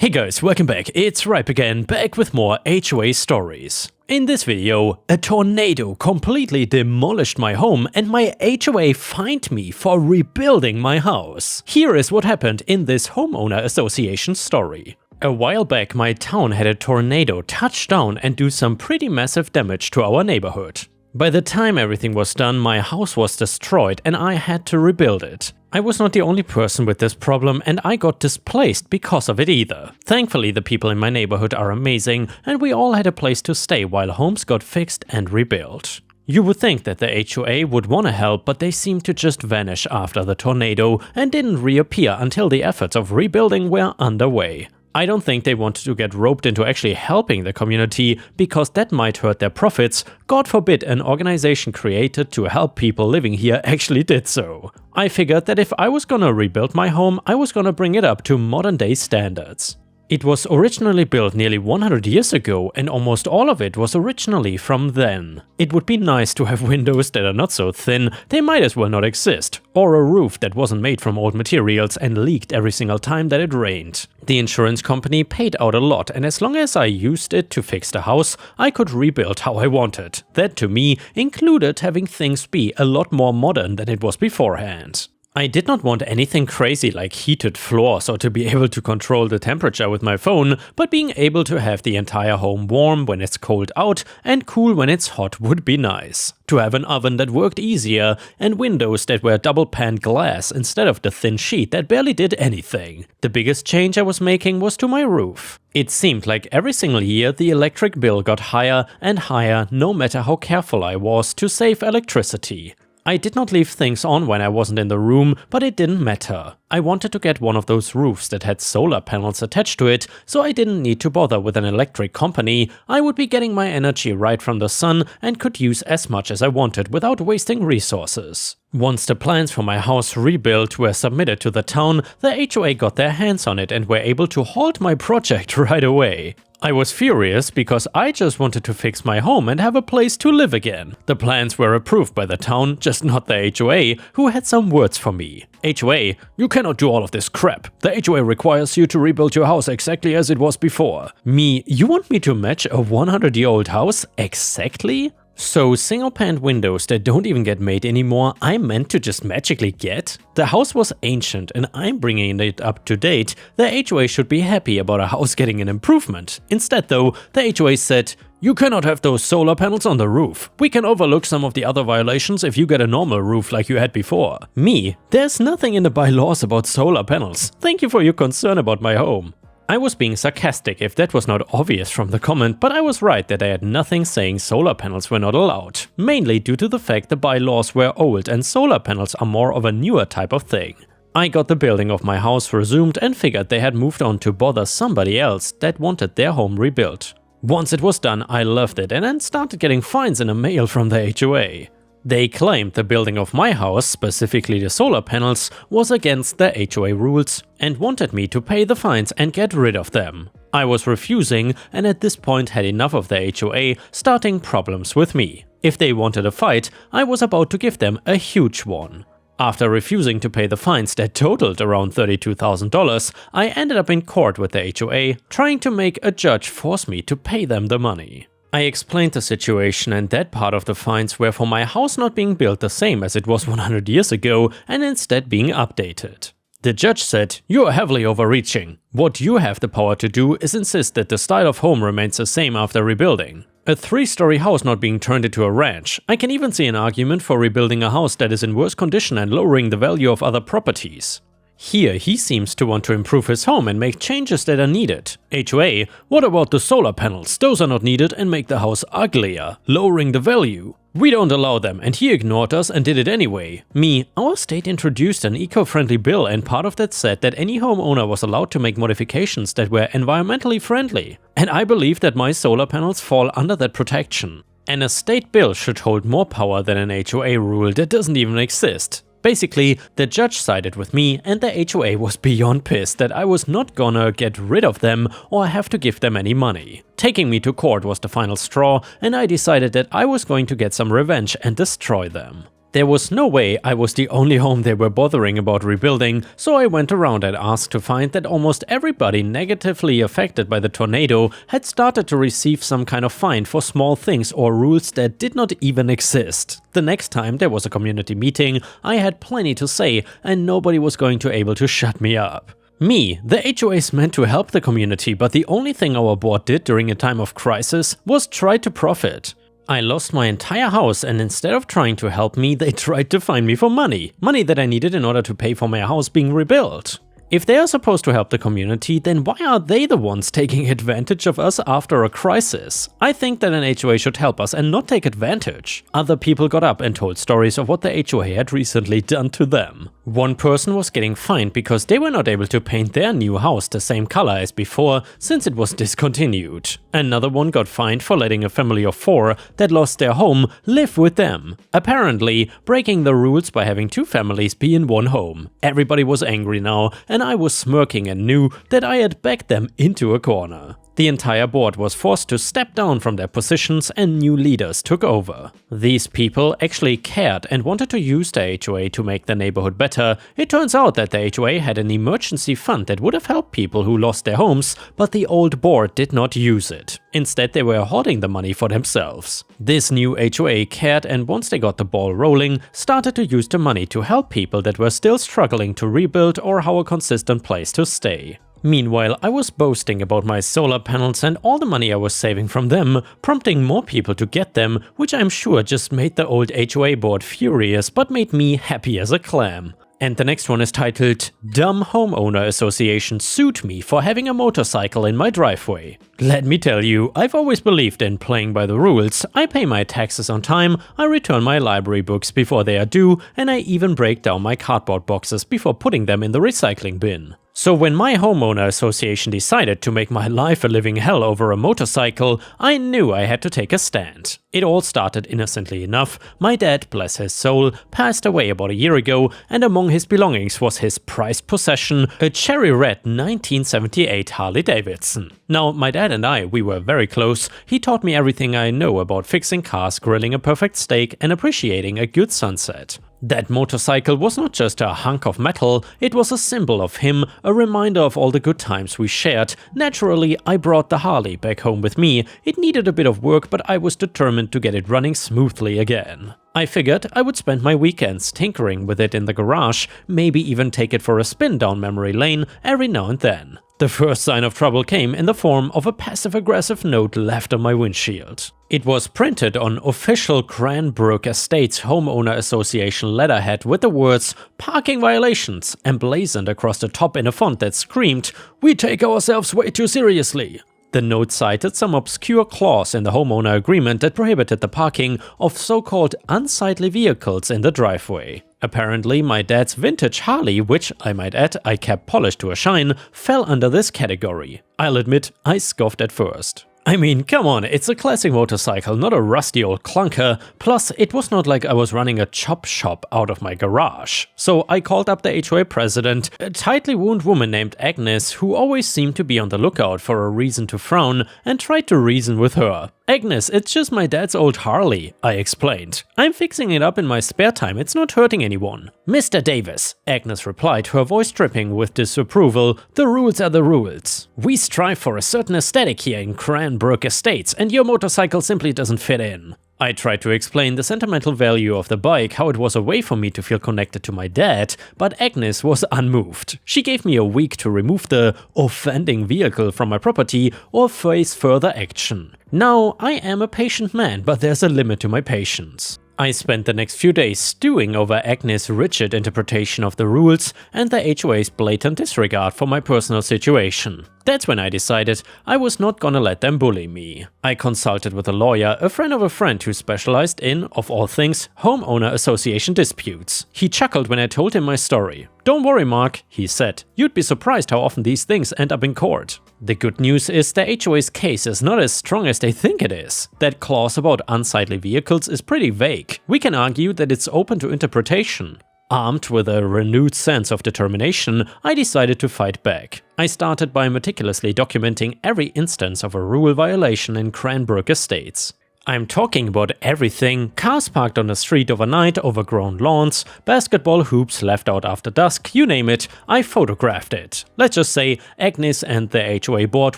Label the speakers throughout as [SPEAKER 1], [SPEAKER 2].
[SPEAKER 1] Hey guys, welcome back. It's Ripe again, back with more HOA stories. In this video, a tornado completely demolished my home and my HOA fined me for rebuilding my house. Here is what happened in this homeowner association story. A while back, my town had a tornado touch down and do some pretty massive damage to our neighborhood. By the time everything was done, my house was destroyed and I had to rebuild it. I was not the only person with this problem and I got displaced because of it either. Thankfully, the people in my neighborhood are amazing and we all had a place to stay while homes got fixed and rebuilt. You would think that the HOA would want to help, but they seemed to just vanish after the tornado and didn't reappear until the efforts of rebuilding were underway. I don't think they wanted to get roped into actually helping the community, because that might hurt their profits. God forbid an organization created to help people living here actually did so. I figured that if I was gonna rebuild my home, I was gonna bring it up to modern day standards. It was originally built nearly 100 years ago and almost all of it was originally from then. It would be nice to have windows that are not so thin, they might as well not exist, or a roof that wasn't made from old materials and leaked every single time that it rained. The insurance company paid out a lot and as long as I used it to fix the house, I could rebuild how I wanted. That to me included having things be a lot more modern than it was beforehand. I did not want anything crazy like heated floors or to be able to control the temperature with my phone, but being able to have the entire home warm when it's cold out and cool when it's hot would be nice. To have an oven that worked easier and windows that were double-paned glass instead of the thin sheet that barely did anything. The biggest change I was making was to my roof. It seemed like every single year the electric bill got higher and higher no matter how careful I was to save electricity. I did not leave things on when I wasn't in the room, but it didn't matter. I wanted to get one of those roofs that had solar panels attached to it, so I didn't need to bother with an electric company. I would be getting my energy right from the sun and could use as much as I wanted without wasting resources. Once the plans for my house rebuilt were submitted to the town, the HOA got their hands on it and were able to halt my project right away. I was furious because I just wanted to fix my home and have a place to live again. The plans were approved by the town, just not the HOA, who had some words for me. HOA, you cannot do all of this crap. The HOA requires you to rebuild your house exactly as it was before. Me, you want me to match a 100-year-old house exactly? So single-paned windows that don't even get made anymore, I'm meant to just magically get? The house was ancient and I'm bringing it up to date. The HOA should be happy about a house getting an improvement. Instead though, the HOA said, you cannot have those solar panels on the roof. We can overlook some of the other violations if you get a normal roof like you had before. Me, there's nothing in the bylaws about solar panels. Thank you for your concern about my home. I was being sarcastic if that was not obvious from the comment, but I was right that I had nothing saying solar panels were not allowed, mainly due to the fact the bylaws were old and solar panels are more of a newer type of thing. I got the building of my house resumed and figured they had moved on to bother somebody else that wanted their home rebuilt. Once it was done, I loved it and then started getting fines in the mail from the HOA. They claimed the building of my house, specifically the solar panels, was against the HOA rules and wanted me to pay the fines and get rid of them. I was refusing and at this point had enough of the HOA starting problems with me. If they wanted a fight, I was about to give them a huge one. After refusing to pay the fines that totaled around $32,000, I ended up in court with the HOA, trying to make a judge force me to pay them the money. I explained the situation and that part of the fines were for my house not being built the same as it was 100 years ago and instead being updated. The judge said, you are heavily overreaching. What you have the power to do is insist that the style of home remains the same after rebuilding. A 3-story house not being turned into a ranch. I can even see an argument for rebuilding a house that is in worse condition and lowering the value of other properties. Here he seems to want to improve his home and make changes that are needed. HOA, what about the solar panels? Those are not needed and make the house uglier, lowering the value. We don't allow them and he ignored us and did it anyway. Me, our state introduced an eco-friendly bill and part of that said that any homeowner was allowed to make modifications that were environmentally friendly. And I believe that my solar panels fall under that protection. And a state bill should hold more power than an HOA rule that doesn't even exist. Basically, the judge sided with me and the HOA was beyond pissed that I was not gonna get rid of them or have to give them any money. Taking me to court was the final straw and I decided that I was going to get some revenge and destroy them. There was no way I was the only home they were bothering about rebuilding, so I went around and asked to find that almost everybody negatively affected by the tornado had started to receive some kind of fine for small things or rules that did not even exist. The next time there was a community meeting, I had plenty to say and nobody was going to be able to shut me up. Me, the HOA is meant to help the community, but the only thing our board did during a time of crisis was try to profit. I lost my entire house and instead of trying to help me, they tried to fine me for money that I needed in order to pay for my house being rebuilt. If they are supposed to help the community, then why are they the ones taking advantage of us after a crisis? I think that an HOA should help us and not take advantage. Other people got up and told stories of what the HOA had recently done to them. One person was getting fined because they were not able to paint their new house the same color as before since it was discontinued. Another one got fined for letting a family of 4 that lost their home live with them, apparently breaking the rules by having 2 families be in one home. Everybody was angry now, and I was smirking and knew that I had backed them into a corner. The entire board was forced to step down from their positions and new leaders took over. These people actually cared and wanted to use the HOA to make the neighborhood better. It turns out that the HOA had an emergency fund that would have helped people who lost their homes, but the old board did not use it. Instead, they were hoarding the money for themselves. This new HOA cared and once they got the ball rolling, started to use the money to help people that were still struggling to rebuild or have a consistent place to stay. Meanwhile, I was boasting about my solar panels and all the money I was saving from them, prompting more people to get them, which I'm sure just made the old HOA board furious but made me happy as a clam. And the next one is titled, Dumb Homeowner Association Sued Me for Having a Motorcycle in My Driveway. Let me tell you, I've always believed in playing by the rules. I pay my taxes on time, I return my library books before they are due, and I even break down my cardboard boxes before putting them in the recycling bin. So when my homeowner association decided to make my life a living hell over a motorcycle, I knew I had to take a stand. It all started innocently enough. My dad, bless his soul, passed away about a year ago, and among his belongings was his prized possession, a cherry red 1978 Harley Davidson. Now, my dad and we were very close. He taught me everything I know about fixing cars, grilling a perfect steak, and appreciating a good sunset. That motorcycle was not just a hunk of metal, it was a symbol of him, a reminder of all the good times we shared. Naturally, I brought the Harley back home with me. It needed a bit of work, but I was determined to get it running smoothly again. I figured I would spend my weekends tinkering with it in the garage, maybe even take it for a spin down memory lane every now and then. The first sign of trouble came in the form of a passive-aggressive note left on my windshield. It was printed on official Cranbrook Estates Homeowner Association letterhead with the words "Parking Violations" emblazoned across the top in a font that screamed, "We take ourselves way too seriously." The note cited some obscure clause in the homeowner agreement that prohibited the parking of so-called unsightly vehicles in the driveway. Apparently, my dad's vintage Harley, which I might add I kept polished to a shine, fell under this category. I'll admit, I scoffed at first. I mean, come on, it's a classic motorcycle, not a rusty old clunker. Plus, it was not like I was running a chop shop out of my garage. So I called up the HOA president, a tightly wound woman named Agnes, who always seemed to be on the lookout for a reason to frown, and tried to reason with her. "Agnes, it's just my dad's old Harley," I explained. "I'm fixing it up in my spare time, it's not hurting anyone." "Mr. Davis," Agnes replied, her voice dripping with disapproval, "the rules are the rules. We strive for a certain aesthetic here in Cranbrook Estates, and your motorcycle simply doesn't fit in." I tried to explain the sentimental value of the bike, how it was a way for me to feel connected to my dad, but Agnes was unmoved. She gave me a week to remove the offending vehicle from my property or face further action. Now, I am a patient man, but there's a limit to my patience. I spent the next few days stewing over Agnes' rigid interpretation of the rules and the HOA's blatant disregard for my personal situation. That's when I decided I was not gonna let them bully me. I consulted with a lawyer, a friend of a friend who specialized in, of all things, homeowner association disputes. He chuckled when I told him my story. "Don't worry, Mark," he said. "You'd be surprised how often these things end up in court." The good news is the HOA's case is not as strong as they think it is. That clause about unsightly vehicles is pretty vague. We can argue that it's open to interpretation. Armed with a renewed sense of determination, I decided to fight back. I started by meticulously documenting every instance of a rule violation in Cranbrook Estates. I'm talking about everything: cars parked on the street overnight, overgrown lawns, basketball hoops left out after dusk, you name it, I photographed it. Let's just say Agnes and the HOA board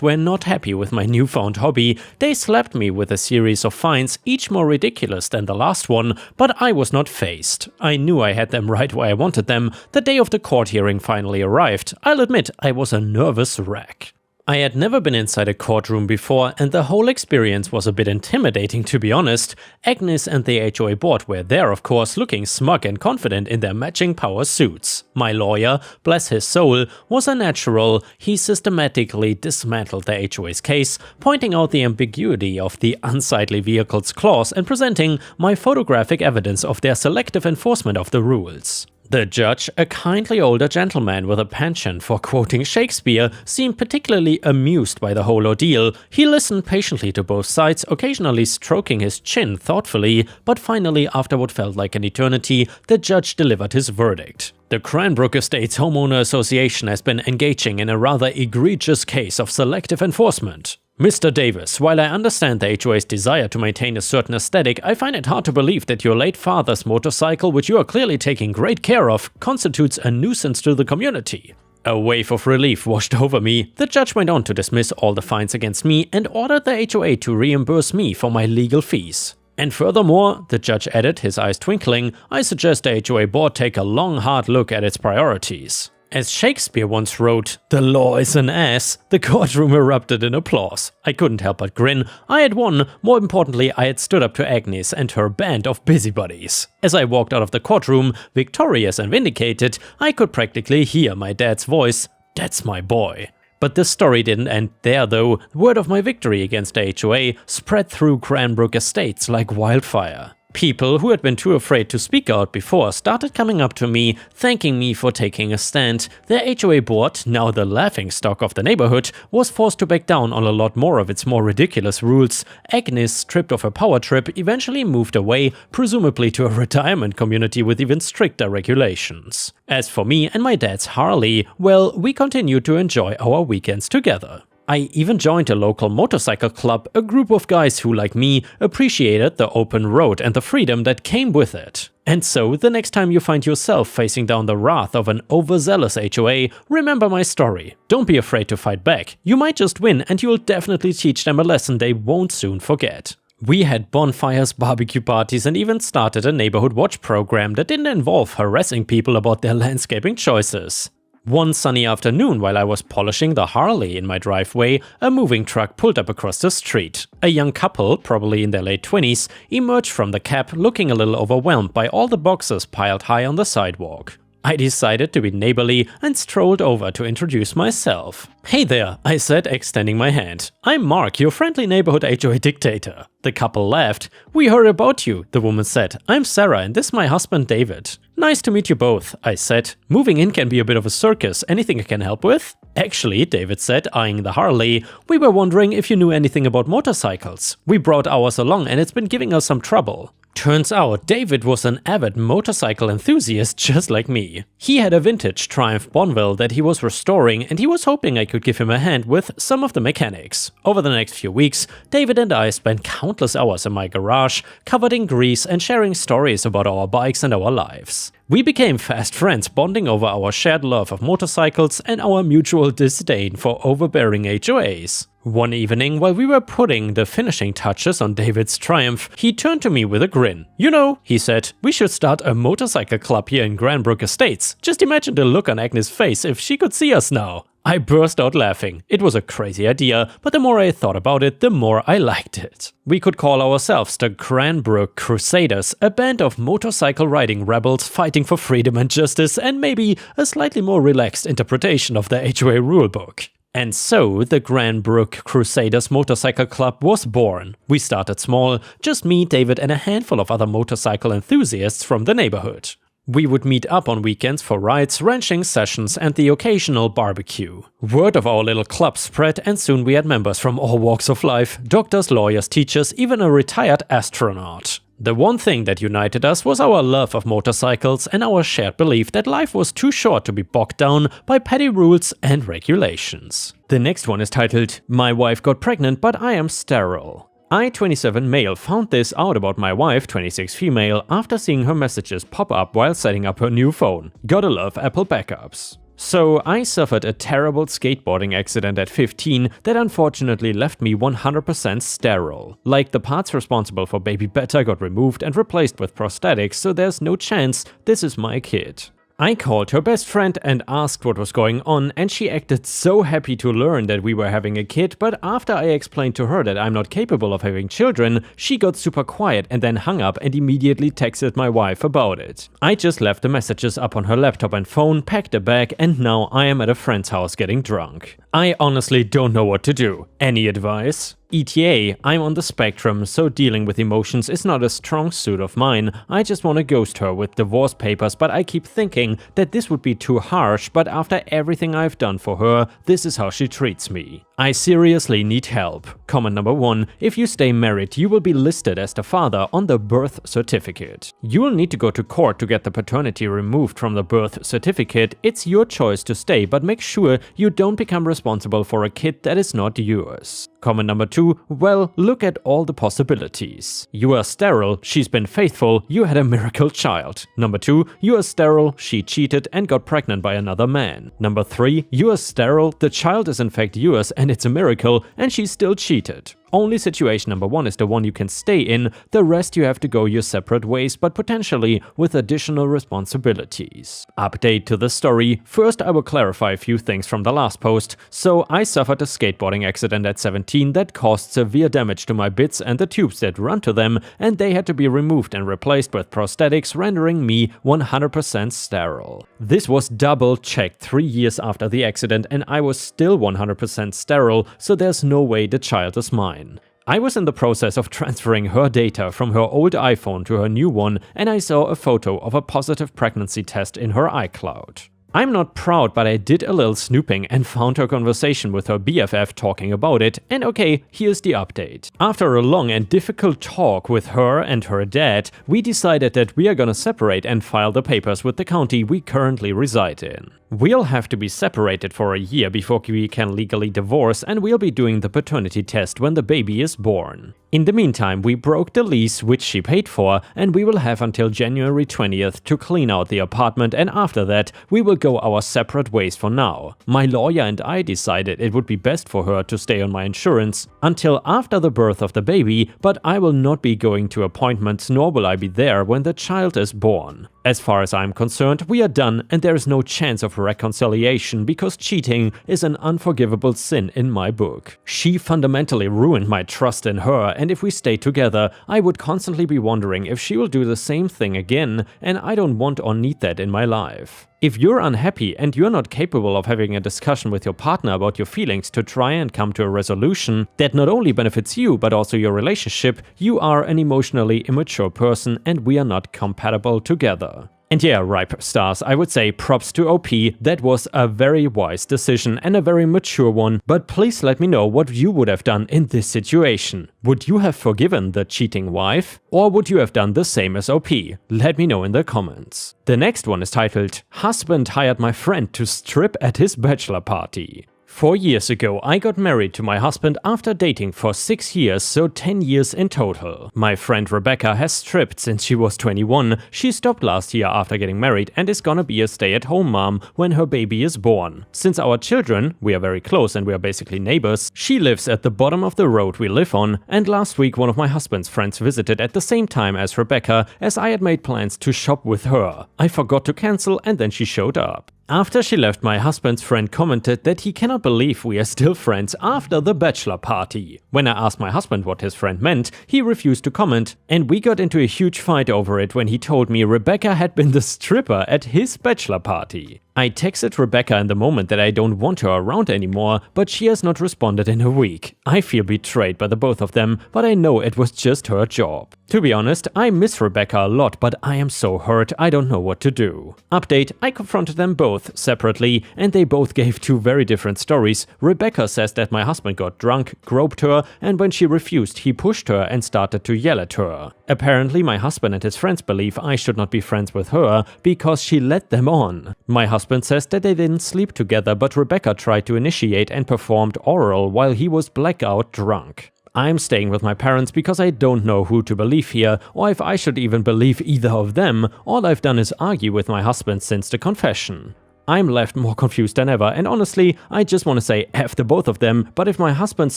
[SPEAKER 1] were not happy with my newfound hobby. They slapped me with a series of fines, each more ridiculous than the last one, but I was not fazed. I knew I had them right where I wanted them. The day of the court hearing finally arrived. I'll admit I was a nervous wreck. I had never been inside a courtroom before, and the whole experience was a bit intimidating, to be honest. Agnes and the HOA board were there, of course, looking smug and confident in their matching power suits. My lawyer, bless his soul, was a natural. He systematically dismantled the HOA's case, pointing out the ambiguity of the unsightly vehicles clause and presenting my photographic evidence of their selective enforcement of the rules. The judge, a kindly older gentleman with a penchant for quoting Shakespeare, seemed particularly amused by the whole ordeal. He listened patiently to both sides, occasionally stroking his chin thoughtfully, but finally, after what felt like an eternity, the judge delivered his verdict. The Cranbrook Estates Homeowner Association has been engaging in a rather egregious case of selective enforcement. Mr. Davis, while I understand the HOA's desire to maintain a certain aesthetic, I find it hard to believe that your late father's motorcycle, which you are clearly taking great care of, constitutes a nuisance to the community. A wave of relief washed over me. The judge went on to dismiss all the fines against me and ordered the HOA to reimburse me for my legal fees. And furthermore, the judge added, his eyes twinkling, I suggest the HOA board take a long, hard look at its priorities. As Shakespeare once wrote, "The law is an ass," the courtroom erupted in applause. I couldn't help but grin. I had won. More importantly, I had stood up to Agnes and her band of busybodies. As I walked out of the courtroom, victorious and vindicated, I could practically hear my dad's voice, "That's my boy." But the story didn't end there though. Word of my victory against the HOA spread through Cranbrook Estates like wildfire. People who had been too afraid to speak out before started coming up to me, thanking me for taking a stand. The HOA board, now the laughingstock of the neighborhood, was forced to back down on a lot more of its more ridiculous rules. Agnes, stripped of her power trip, eventually moved away, presumably to a retirement community with even stricter regulations. As for me and my dad's Harley, well, we continued to enjoy our weekends together. I even joined a local motorcycle club, a group of guys who, like me, appreciated the open road and the freedom that came with it. And so, the next time you find yourself facing down the wrath of an overzealous HOA, remember my story. Don't be afraid to fight back. You might just win, and you'll definitely teach them a lesson they won't soon forget. We had bonfires, barbecue parties, and even started a neighborhood watch program that didn't involve harassing people about their landscaping choices. One sunny afternoon, while I was polishing the Harley in my driveway, a moving truck pulled up across the street. A young couple, probably in their late 20s, emerged from the cab looking a little overwhelmed by all the boxes piled high on the sidewalk. I decided to be neighborly and strolled over to introduce myself. "Hey there," I said, extending my hand. "I'm Mark, your friendly neighborhood HOA dictator." The couple laughed. "We heard about you," the woman said. "I'm Sarah and this is my husband David." "Nice to meet you both," I said. "Moving in can be a bit of a circus. Anything I can help with?" "Actually," David said, eyeing the Harley, "we were wondering if you knew anything about motorcycles. We brought ours along and it's been giving us some trouble." Turns out David was an avid motorcycle enthusiast just like me. He had a vintage Triumph Bonneville that he was restoring and he was hoping I could give him a hand with some of the mechanics. Over the next few weeks, David and I spent countless hours in my garage, covered in grease and sharing stories about our bikes and our lives. We became fast friends, bonding over our shared love of motorcycles and our mutual disdain for overbearing HOAs. One evening, while we were putting the finishing touches on David's Triumph, he turned to me with a grin. "You know," he said, "we should start a motorcycle club here in Cranbrook Estates. Just imagine the look on Agnes' face if she could see us now." I burst out laughing. It was a crazy idea, but the more I thought about it, the more I liked it. We could call ourselves the Cranbrook Crusaders, a band of motorcycle riding rebels fighting for freedom and justice, and maybe a slightly more relaxed interpretation of the HOA rulebook. And so, the Cranbrook Crusaders Motorcycle Club was born. We started small, just me, David, and a handful of other motorcycle enthusiasts from the neighborhood. We would meet up on weekends for rides, ranching sessions, and the occasional barbecue. Word of our little club spread, and soon we had members from all walks of life: doctors, lawyers, teachers, even a retired astronaut. The one thing that united us was our love of motorcycles and our shared belief that life was too short to be bogged down by petty rules and regulations. The next one is titled, "My wife got pregnant but I am sterile." I, 27 male, found this out about my wife, 26 female, after seeing her messages pop up while setting up her new phone. Gotta love Apple backups. So I suffered a terrible skateboarding accident at 15 that unfortunately left me 100% sterile. Like, the parts responsible for baby Beta got removed and replaced with prosthetics, so there's no chance this is my kid. I called her best friend and asked what was going on, and she acted so happy to learn that we were having a kid, but after I explained to her that I'm not capable of having children, she got super quiet and then hung up and immediately texted my wife about it. I just left the messages up on her laptop and phone, packed a bag, and now I am at a friend's house getting drunk. I honestly don't know what to do. Any advice? ETA, I'm on the spectrum, so dealing with emotions is not a strong suit of mine. I just want to ghost her with divorce papers, but I keep thinking that this would be too harsh, but after everything I've done for her, this is how she treats me. I seriously need help. Comment number 1. If you stay married, you will be listed as the father on the birth certificate. You will need to go to court to get the paternity removed from the birth certificate. It's your choice to stay, but make sure you don't become responsible for a kid that is not yours. Comment number 2. Well, look at all the possibilities. You are sterile, she's been faithful, you had a miracle child. Number 2. You are sterile, she cheated and got pregnant by another man. Number 3. You are sterile, the child is in fact yours and it's a miracle, and she still cheated. Only situation number 1 is the one you can stay in, the rest you have to go your separate ways, but potentially with additional responsibilities. Update to the story. First, I will clarify a few things from the last post. So I suffered a skateboarding accident at 17 that caused severe damage to my bits and the tubes that run to them, and they had to be removed and replaced with prosthetics, rendering me 100% sterile. This was double checked 3 years after the accident, and I was still 100% sterile, so there's no way the child is mine. I was in the process of transferring her data from her old iPhone to her new one, and I saw a photo of a positive pregnancy test in her iCloud. I'm not proud, but I did a little snooping and found her conversation with her BFF talking about it, and okay, here's the update. After a long and difficult talk with her and her dad, we decided that we are gonna separate and file the papers with the county we currently reside in. We'll have to be separated for a year before we can legally divorce, and we'll be doing the paternity test when the baby is born. In the meantime, we broke the lease, which she paid for, and we will have until January 20th to clean out the apartment, and after that, we will go our separate ways for now. My lawyer and I decided it would be best for her to stay on my insurance until after the birth of the baby, but I will not be going to appointments, nor will I be there when the child is born. As far as I'm concerned, we are done, and there is no chance of reconciliation because cheating is an unforgivable sin in my book. She fundamentally ruined my trust in her, and if we stay together, I would constantly be wondering if she will do the same thing again, and I don't want or need that in my life. If you're unhappy and you're not capable of having a discussion with your partner about your feelings to try and come to a resolution that not only benefits you but also your relationship, you are an emotionally immature person and we are not compatible together. And yeah, Ripe Stars, I would say props to OP, that was a very wise decision and a very mature one, but please let me know what you would have done in this situation. Would you have forgiven the cheating wife? Or would you have done the same as OP? Let me know in the comments. The next one is titled, Husband hired my friend to strip at his bachelor party. 4 years ago, I got married to my husband after dating for 6 years, so 10 years in total. My friend Rebecca has stripped since she was 21, she stopped last year after getting married and is gonna be a stay-at-home mom when her baby is born. Since our children, we are very close and we are basically neighbors, she lives at the bottom of the road we live on, and last week one of my husband's friends visited at the same time as Rebecca, as I had made plans to shop with her. I forgot to cancel and then she showed up. After she left, my husband's friend commented that he cannot believe we are still friends after the bachelor party. When I asked my husband what his friend meant, he refused to comment, and we got into a huge fight over it when he told me Rebecca had been the stripper at his bachelor party. I texted Rebecca in the moment that I don't want her around anymore, but she has not responded in a week. I feel betrayed by the both of them, but I know it was just her job. To be honest, I miss Rebecca a lot, but I am so hurt I don't know what to do. Update, I confronted them both separately, and they both gave two very different stories. Rebecca says that my husband got drunk, groped her, and when she refused, he pushed her and started to yell at her. Apparently, my husband and his friends believe I should not be friends with her because she led them on. My husband says that they didn't sleep together, but Rebecca tried to initiate and performed oral while he was blackout drunk. I'm staying with my parents because I don't know who to believe here, or if I should even believe either of them. All I've done is argue with my husband since the confession. I'm left more confused than ever, and honestly, I just want to say F the both of them, but if my husband's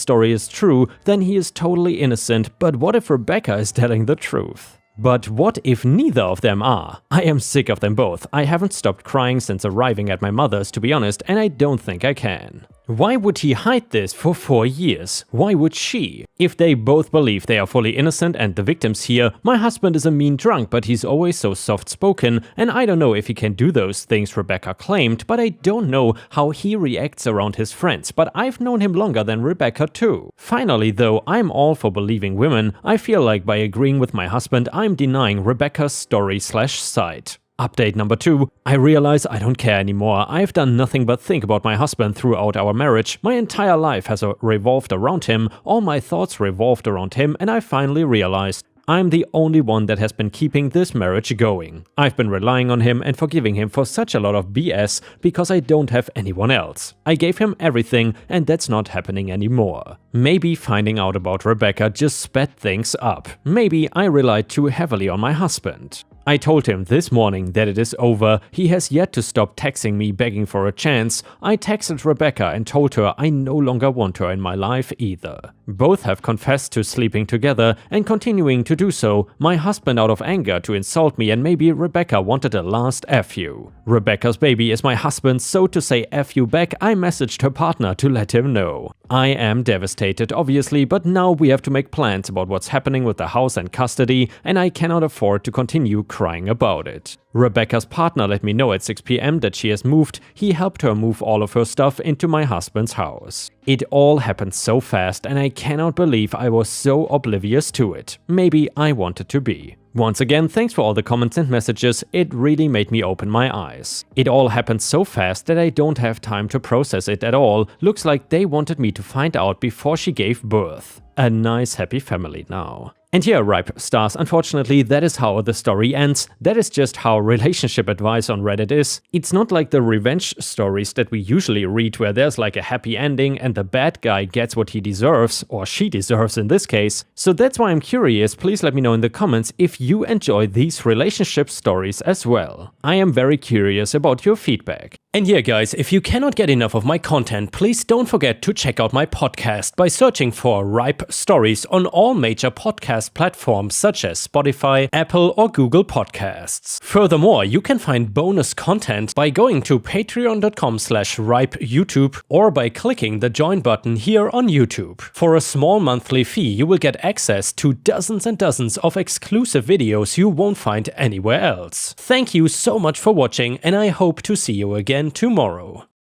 [SPEAKER 1] story is true, then he is totally innocent, but what if Rebecca is telling the truth? But what if neither of them are? I am sick of them both. I haven't stopped crying since arriving at my mother's, to be honest, and I don't think I can. Why would he hide this for 4 years? Why would she? If they both believe they are fully innocent and the victims here, my husband is a mean drunk, but he's always so soft-spoken, and I don't know if he can do those things Rebecca claimed, but I don't know how he reacts around his friends, but I've known him longer than Rebecca too. Finally though, I'm all for believing women. I feel like by agreeing with my husband, I'm denying Rebecca's story/side. Update number 2. I realize I don't care anymore. I've done nothing but think about my husband throughout our marriage. My entire life has revolved around him, all my thoughts revolved around him, and I finally realized I'm the only one that has been keeping this marriage going. I've been relying on him and forgiving him for such a lot of BS because I don't have anyone else. I gave him everything and that's not happening anymore. Maybe finding out about Rebecca just sped things up. Maybe I relied too heavily on my husband. I told him this morning that it is over. He has yet to stop texting me begging for a chance. I texted Rebecca and told her I no longer want her in my life either. Both have confessed to sleeping together and continuing to do so. My husband out of anger to insult me, and maybe Rebecca wanted a last F you. Rebecca's baby is my husband's, so to say F you back, I messaged her partner to let him know. I am devastated obviously, but now we have to make plans about what's happening with the house and custody, and I cannot afford to continue crying about it. Rebecca's partner let me know at 6 p.m. that she has moved. He helped her move all of her stuff into my husband's house. It all happened so fast and I cannot believe I was so oblivious to it. Maybe I wanted to be. Once again, thanks for all the comments and messages, it really made me open my eyes. It all happened so fast that I don't have time to process it at all. Looks like they wanted me to find out before she gave birth. A nice happy family now. And here, Ripe Stars, unfortunately that is how the story ends. That is just how relationship advice on Reddit is. It's not like the revenge stories that we usually read where there's like a happy ending and the bad guy gets what he deserves, or she deserves in this case. So that's why I'm curious, please let me know in the comments if you enjoy these relationship stories as well. I am very curious about your feedback. And yeah guys, if you cannot get enough of my content, please don't forget to check out my podcast by searching for Ripe Stories on all major podcast platforms such as Spotify, Apple or Google Podcasts. Furthermore, you can find bonus content by going to patreon.com/ripeyoutube or by clicking the join button here on YouTube. For a small monthly fee, you will get access to dozens and dozens of exclusive videos you won't find anywhere else. Thank you so much for watching and I hope to see you again tomorrow.